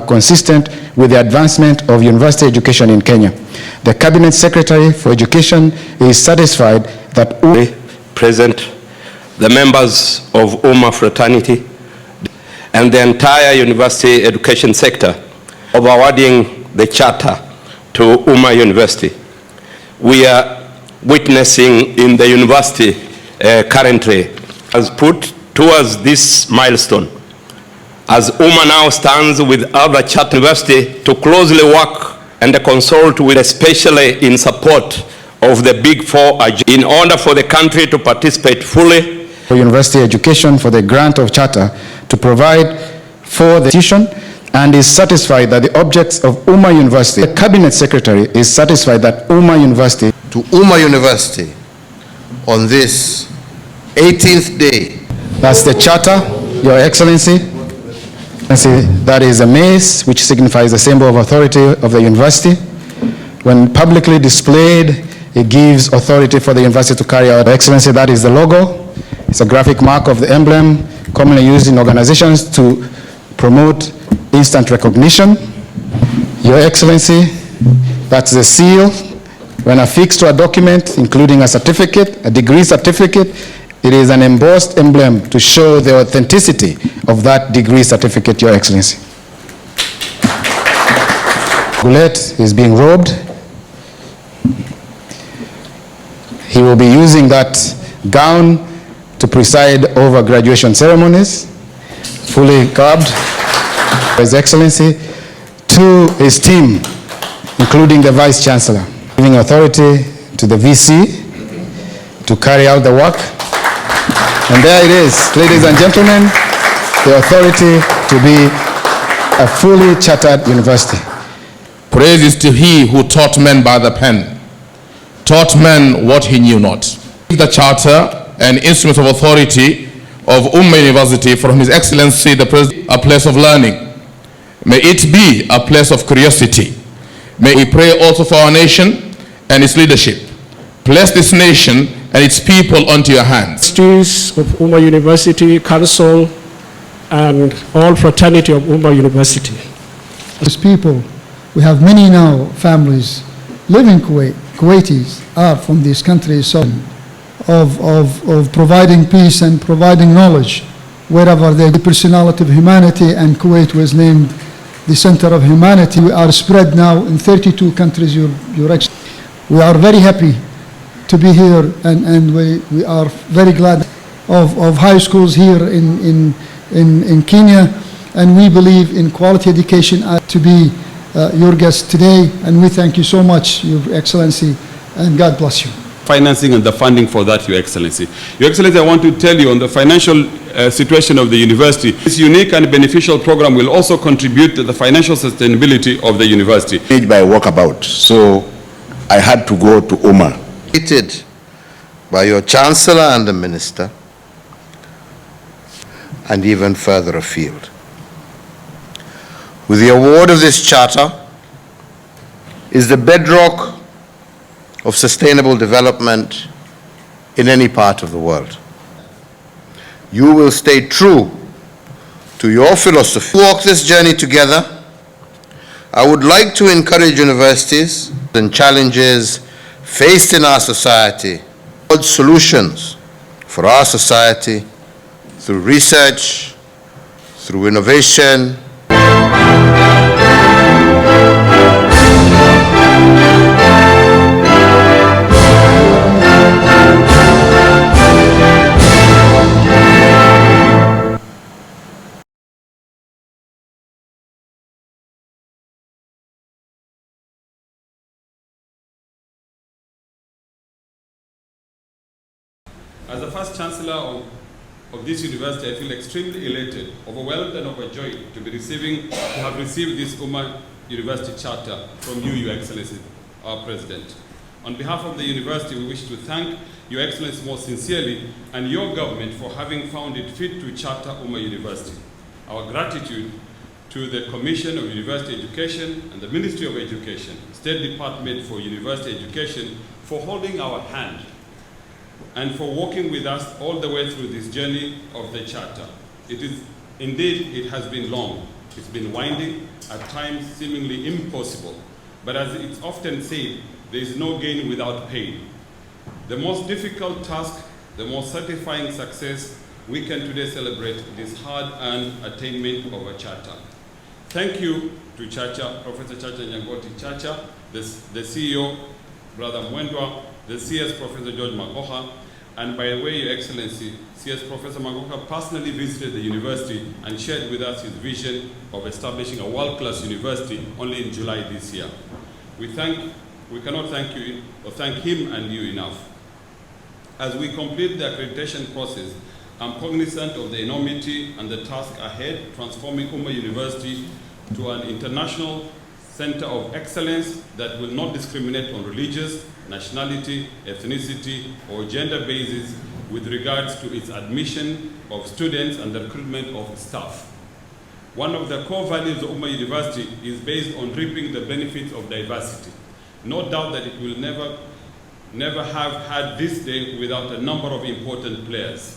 consistent with the advancement of university education in Kenya. The Cabinet Secretary for Education is satisfied that present, the members of Umma fraternity, and the entire university education sector of awarding the charter to Umma University. We are witnessing in the university currently has put towards this milestone, as Umma now stands with other charter university to closely work and consult with, especially in support of the Big Four, in order for the country to participate fully for university education for the grant of charter to provide for the institution, and is satisfied that the objects of Umma University, the Cabinet Secretary is satisfied that Umma University, to Umma University on this 18th day. That's the charter, Your Excellency. That is a mace, which signifies the symbol of authority of the university. When publicly displayed, it gives authority for the university to carry out. Your Excellency, that is the logo. It's a graphic mark of the emblem commonly used in organizations to promote instant recognition. Your Excellency, that's the seal. When affixed to a document, including a certificate, a degree certificate, it is an embossed emblem to show the authenticity of that degree certificate, Your Excellency. Goulet is being robed. He will be using that gown to preside over graduation ceremonies, fully garbed, His Excellency, to his team, including the Vice Chancellor, giving authority to the VC to carry out the work. And there it is, ladies and gentlemen, the authority to be a fully chartered university. Praise is to he who taught men by the pen, taught men what he knew not. The charter and instruments of authority of Umma University from His Excellency the President, a place of learning. May it be a place of curiosity. May we pray also for our nation and its leadership. Bless this nation and its people unto your hands. Trustees of Umma University, Council, and all fraternity of Umma University. As people, we have many now families living in Kuwait. Kuwaitis are from these countries, so of providing peace and providing knowledge wherever they. The personality of humanity, and Kuwait was named the center of humanity. We are spread now in 32 countries, Your Excellency. We are very happy to be here, and we are very glad of high schools here in Kenya, and we believe in quality education. To be your guest today, and we thank you so much, Your Excellency, and God bless you. Financing and the funding for that, Your Excellency. Your Excellency, I want to tell you on the financial situation of the university, this unique and beneficial program will also contribute to the financial sustainability of the university. By walkabout, so I had to go to Umma. Created by your Chancellor and the Minister, and even further afield. With the award of this charter is the bedrock of sustainable development in any part of the world. You will stay true to your philosophy. Walk this journey together. I would like to encourage universities and challenges faced in our society, solutions for our society through research, through innovation. As the first Chancellor of this university, I feel extremely elated, overwhelmed and overjoyed to have received this Umma University Charter from you, Your Excellency, our President. On behalf of the university, we wish to thank Your Excellency most sincerely and your government for having found it fit to charter Umma University. Our gratitude to the Commission of University Education and the Ministry of Education, State Department for University Education, for holding our hand and for walking with us all the way through this journey of the charter. It has been long, it's been winding, at times seemingly impossible. But as it's often said, there is no gain without pain. The most difficult task, the most satisfying success, we can today celebrate this hard-earned attainment of a charter. Thank you to Chacha, Professor Chacha Nyangoti Chacha, the CEO, Brother Mwendwa, the CS Professor George Magoha, and by the way, Your Excellency, CS Professor Magoha personally visited the university and shared with us his vision of establishing a world-class university only in July this year. We cannot thank you or thank him and you enough. As we complete the accreditation process, I'm cognizant of the enormity and the task ahead, transforming Umma University to an international center of excellence that will not discriminate on religious, nationality, ethnicity, or gender basis with regards to its admission of students and the recruitment of staff. One of the core values of Umma University is based on reaping the benefits of diversity. No doubt that it will never have had this day without a number of important players.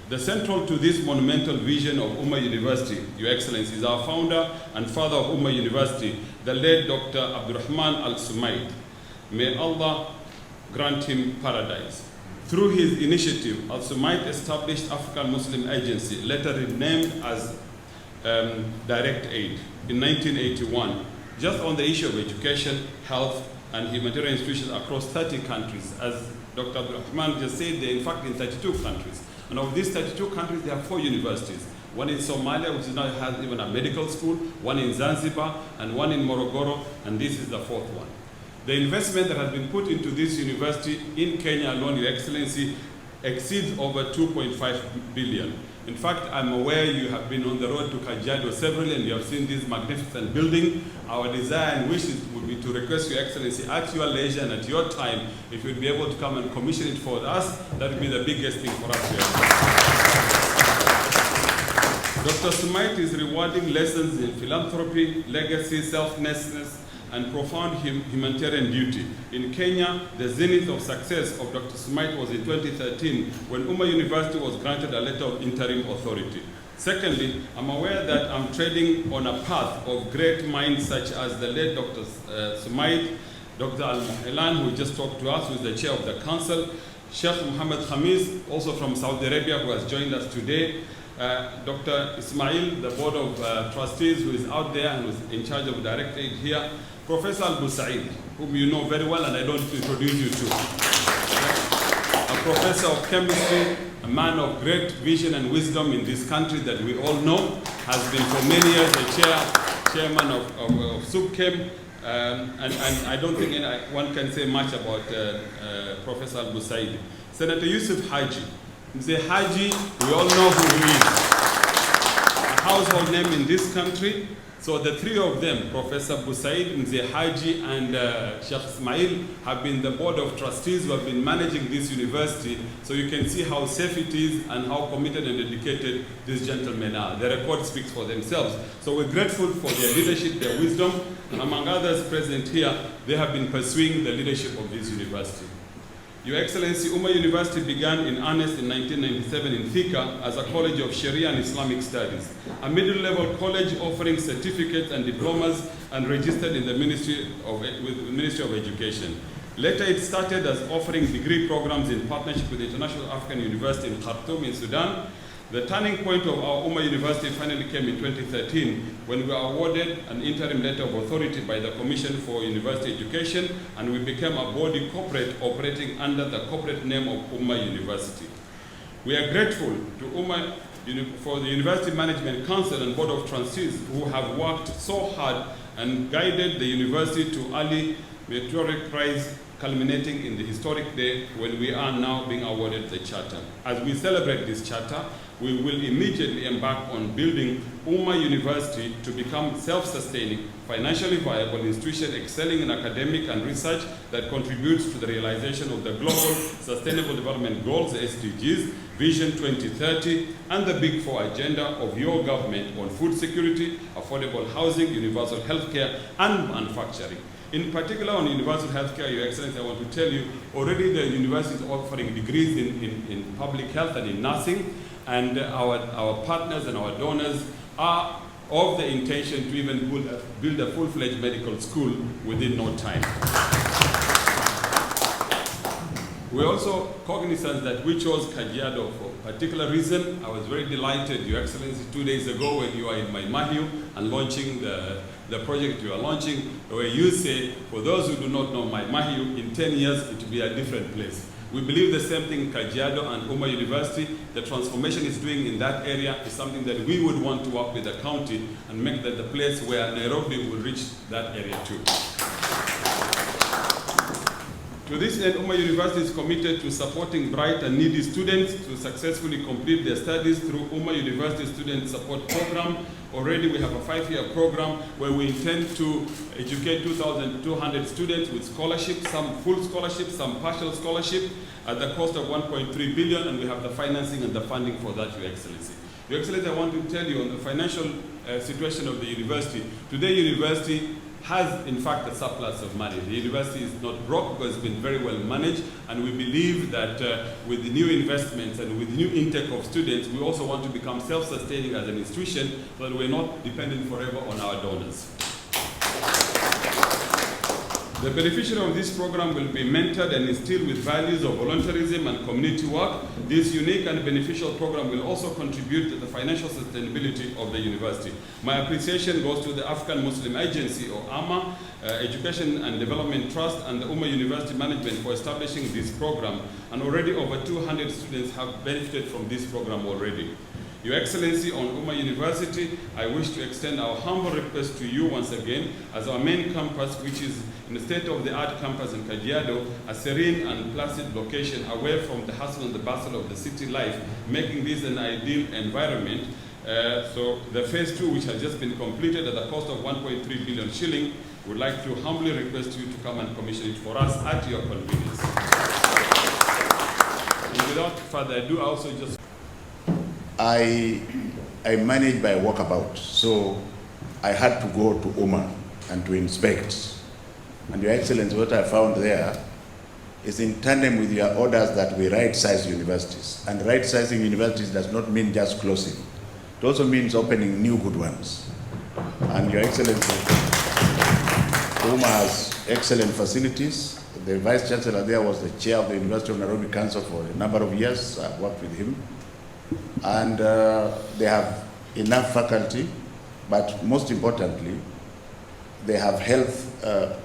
The central to this monumental vision of Umma University, Your Excellency, is our founder and father of Umma University, the late Dr. Abdurrahman Al-Sumaid. May Allah grant him paradise. Through his initiative, Al-Sumaid established African Muslim Agency, later renamed as Direct Aid, in 1981, just on the issue of education, health, and humanitarian institutions across 30 countries. As Dr. Abdurrahman just said, they're in fact in 32 countries. And of these 32 countries, there are 4 universities. One in Somalia, which now has even a medical school, one in Zanzibar, and one in Morogoro, and this is the 4th one. The investment that has been put into this university in Kenya alone, Your Excellency, exceeds over 2.5 billion. In fact, I'm aware you have been on the road to Kajiado several and you have seen this magnificent building. Our desire and wish would be to request Your Excellency at your leisure and at your time, if you'd be able to come and commission it for us, that would be the biggest thing for us. Dr. Sumaid is rewarding lessons in philanthropy, legacy, selflessness, and profound humanitarian duty. In Kenya, the zenith of success of Dr. Sumaid was in 2013 when Umma University was granted a letter of interim authority. Secondly, I'm aware that I'm treading on a path of great minds such as the late Dr. Sumaid, Dr. Al-Muhilan, who just talked to us, who is the chair of the council, Sheikh Mohammed Khamis, also from Saudi Arabia, who has joined us today, Dr. Ismail, the board of trustees, who is out there and who is in charge of Direct Aid here, Professor Al-Busaid, whom you know very well and I don't introduce you to. A professor of chemistry, a man of great vision and wisdom in this country that we all know, has been for many years the chairman of SUPChem, and I don't think one can say much about Professor Al-Busaid. Senator Yusuf Haji. Mzee Haji, we all know who he is. A household name in this country. So the 3 of them, Professor Busaid, Mzee Haji, and Sheikh Ismail, have been the board of trustees who have been managing this university. So you can see how safe it is and how committed and dedicated these gentlemen are. The record speaks for themselves. So we're grateful for their leadership, their wisdom, and among others present here, they have been pursuing the leadership of this university. Your Excellency, Umma University began in earnest in 1997 in Thika as a college of Sharia and Islamic studies, a middle-level college offering certificates and diplomas and registered in the Ministry of Education. Later, it started as offering degree programs in partnership with the International African University in Khartoum in Sudan. The turning point of our Umma University finally came in 2013 when we were awarded an interim letter of authority by the Commission for University Education, and we became a body corporate operating under the corporate name of Umma University. We are grateful to Umma for the University Management Council and Board of Trustees who have worked so hard and guided the university to early meteoric prize, culminating in the historic day when we are now being awarded the charter. As we celebrate this charter, we will immediately embark on building Umma University to become self-sustaining, financially viable institution excelling in academic and research that contributes to the realization of the Global Sustainable Development Goals, SDGs, Vision 2030, and the Big Four agenda of your government on food security, affordable housing, universal healthcare, and manufacturing. In particular on universal healthcare, Your Excellency, I want to tell you, already the university is offering degrees in public health and in nursing, and our partners and our donors are of the intention to even build a full-fledged medical school within no time. We're also cognizant that we chose Kajiado for a particular reason. I was very delighted, Your Excellency, 2 days ago when you were in Maimahiu and launching the project you are launching, where you say, for those who do not know Maimahiu, in 10 years it will be a different place. We believe the same thing in Kajiado and Umma University. The transformation it's doing in that area is something that we would want to work with the county and make that the place where Nairobi will reach that area too. To this end, Umma University is committed to supporting bright and needy students to successfully complete their studies through Umma University Student Support Program. Already we have a 5-year program where we intend to educate 2,200 students with scholarship, some full scholarship, some partial scholarship, at the cost of 1.3 billion, and we have the financing and the funding for that, Your Excellency. Your Excellency, I want to tell you on the financial situation of the university. Today, university has in fact a surplus of money. The university is not broke because it's been very well managed, and we believe that with the new investments and with the new intake of students, we also want to become self-sustaining as an institution so that we're not dependent forever on our donors. The beneficiary of this program will be mentored and instilled with values of volunteerism and community work. This unique and beneficial program will also contribute to the financial sustainability of the university. My appreciation goes to the African Muslim Agency, or Umma, Education and Development Trust, and the Umma University Management for establishing this program. And already over 200 students have benefited from this program already. Your Excellency, on Umma University, I wish to extend our humble request to you once again as our main campus, which is in the state-of-the-art campus in Kajiado, a serene and placid location away from the hustle and the bustle of the city life, making this an ideal environment. So the phase 2, which has just been completed at the cost of 1.3 billion shilling, would like to humbly request you to come and commission it for us at your convenience. And without further ado, I also just... I manage by walkabout, so I had to go to Umma and to inspect. And Your Excellency, what I found there is in tandem with your orders that we right-size universities. And right-sizing universities does not mean just closing. It also means opening new good ones. And Your Excellency, Umma has excellent facilities. The Vice Chancellor there was the chair of the University of Nairobi Council for a number of years. I worked with him. And they have enough faculty, but most importantly, they have health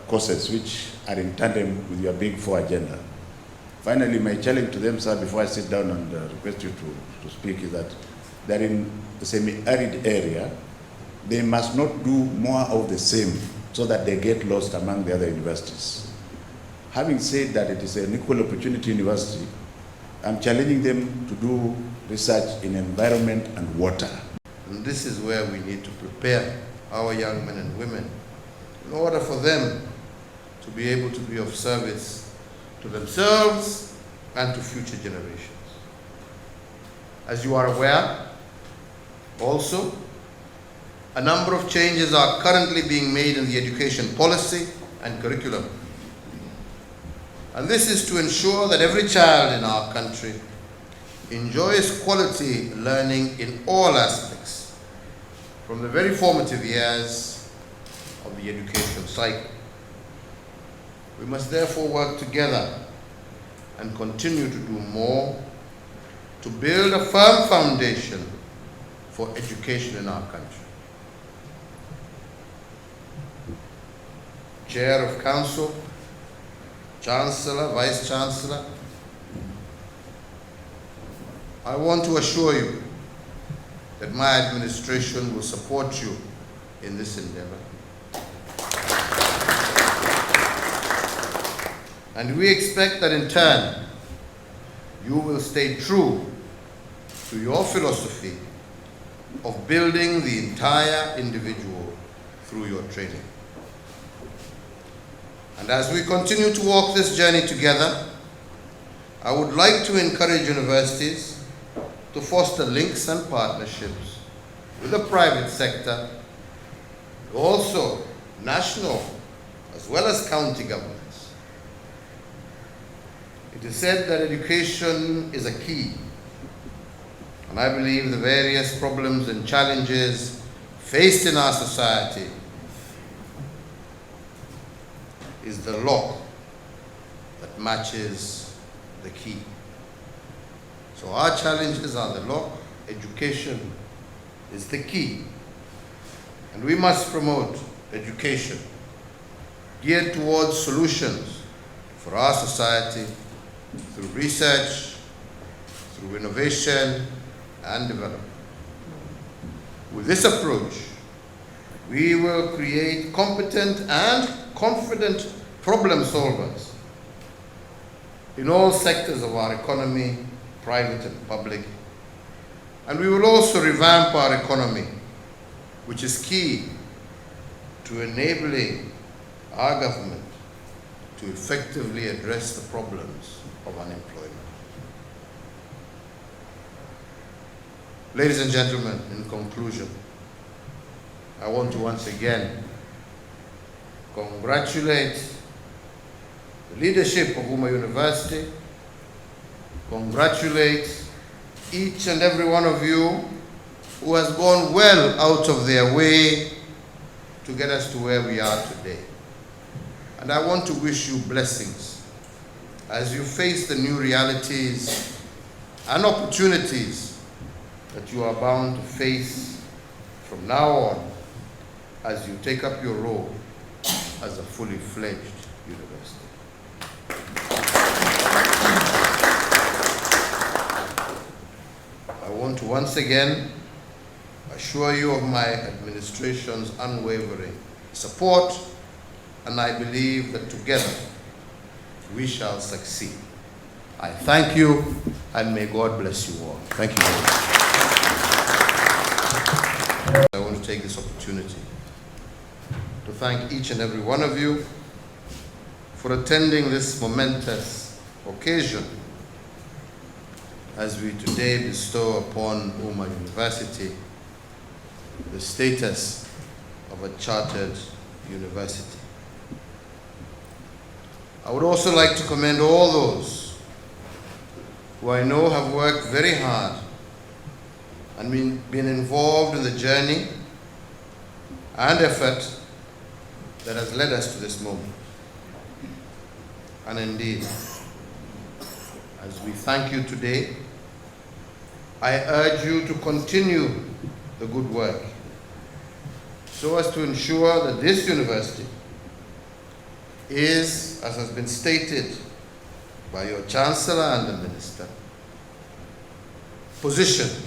courses which are in tandem with your Big Four agenda. Finally, my challenge to them, sir, before I sit down and request you to speak, is that they're in a semi-arid area. They must not do more of the same so that they get lost among the other universities. Having said that it is an equal opportunity university, I'm challenging them to do research in environment and water. And this is where we need to prepare our young men and women in order for them to be able to be of service to themselves and to future generations. As you are aware, also, a number of changes are currently being made in the education policy and curriculum. And this is to ensure that every child in our country enjoys quality learning in all aspects, from the very formative years of the education cycle. We must therefore work together and continue to do more to build a firm foundation for education in our country. Chair of Council, Chancellor, Vice Chancellor, I want to assure you that my administration will support you in this endeavor. And we expect that in turn, you will stay true to your philosophy of building the entire individual through your training. And as we continue to walk this journey together, I would like to encourage universities to foster links and partnerships with the private sector, also national as well as county governments. It is said that education is a key, and I believe the various problems and challenges faced in our society is the lock that matches the key. So our challenges are the lock, education is the key. And we must promote education geared towards solutions for our society through research, through innovation and development. With this approach, we will create competent and confident problem solvers in all sectors of our economy, private and public. And we will also revamp our economy, which is key to enabling our government to effectively address the problems of unemployment. Ladies and gentlemen, in conclusion, I want to once again congratulate the leadership of Umma University, congratulate each and every one of you who has gone well out of their way to get us to where we are today. And I want to wish you blessings as you face the new realities and opportunities that you are bound to face from now on as you take up your role as a fully fledged university. I want to once again assure you of my administration's unwavering support, and I believe that together we shall succeed. I thank you, and may God bless you all. Thank you very much. I want to take this opportunity to thank each and every one of you for attending this momentous occasion as we today bestow upon Umma University the status of a chartered university. I would also like to commend all those who I know have worked very hard and been involved in the journey and effort that has led us to this moment. And indeed, as we thank you today, I urge you to continue the good work so as to ensure that this university is, as has been stated by your Chancellor and the Minister, positioned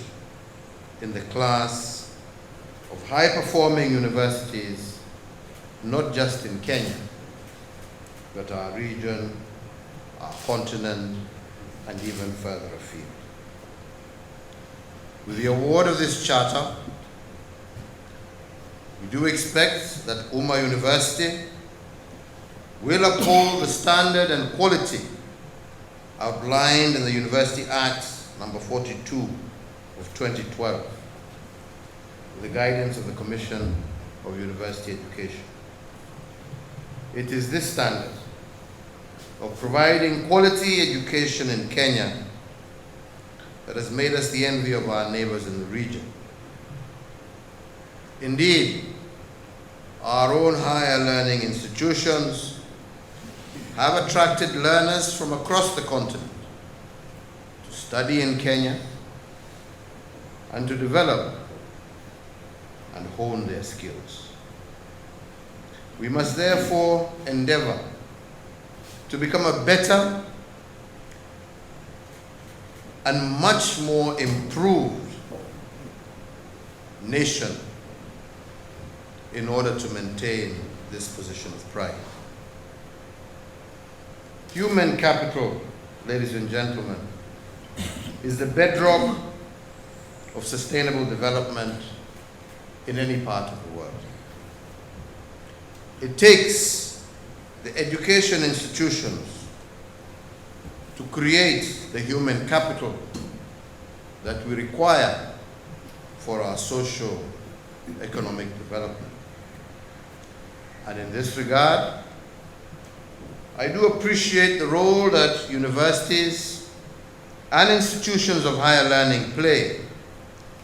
in the class of high-performing universities, not just in Kenya, but our region, our continent, and even further afield. With the award of this charter, we do expect that Umma University will uphold the standard and quality outlined in the University Act number 42 of 2012, with the guidance of the Commission of University Education. It is this standard of providing quality education in Kenya that has made us the envy of our neighbors in the region. Indeed, our own higher learning institutions have attracted learners from across the continent to study in Kenya and to develop and hone their skills. We must therefore endeavor to become a better and much more improved nation in order to maintain this position of pride. Human capital, ladies and gentlemen, is the bedrock of sustainable development in any part of the world. It takes the education institutions to create the human capital that we require for our socio-economic development. And in this regard, I do appreciate the role that universities and institutions of higher learning play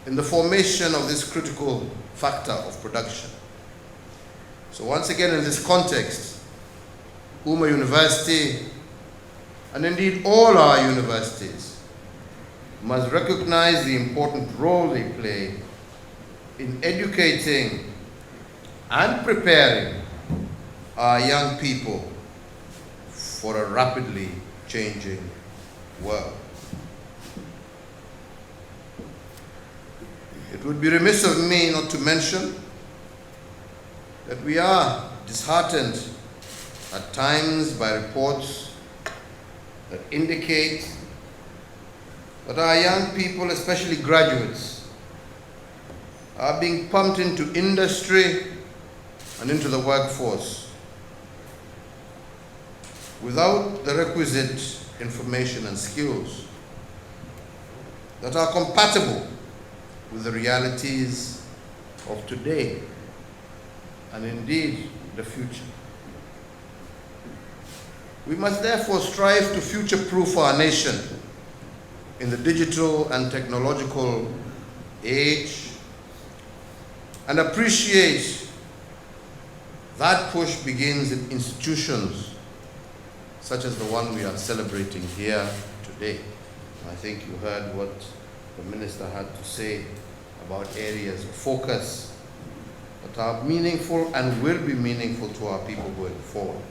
in the formation of this critical factor of production. So once again, in this context, Umma University, and indeed all our universities, must recognize the important role they play in educating and preparing our young people for a rapidly changing world. It would be remiss of me not to mention that we are disheartened at times by reports that indicate that our young people, especially graduates, are being pumped into industry and into the workforce without the requisite information and skills that are compatible with the realities of today and indeed the future. We must therefore strive to future-proof our nation in the digital and technological age and appreciate that push begins in institutions such as the one we are celebrating here today. I think you heard what the Minister had to say about areas of focus that are meaningful and will be meaningful to our people going forward.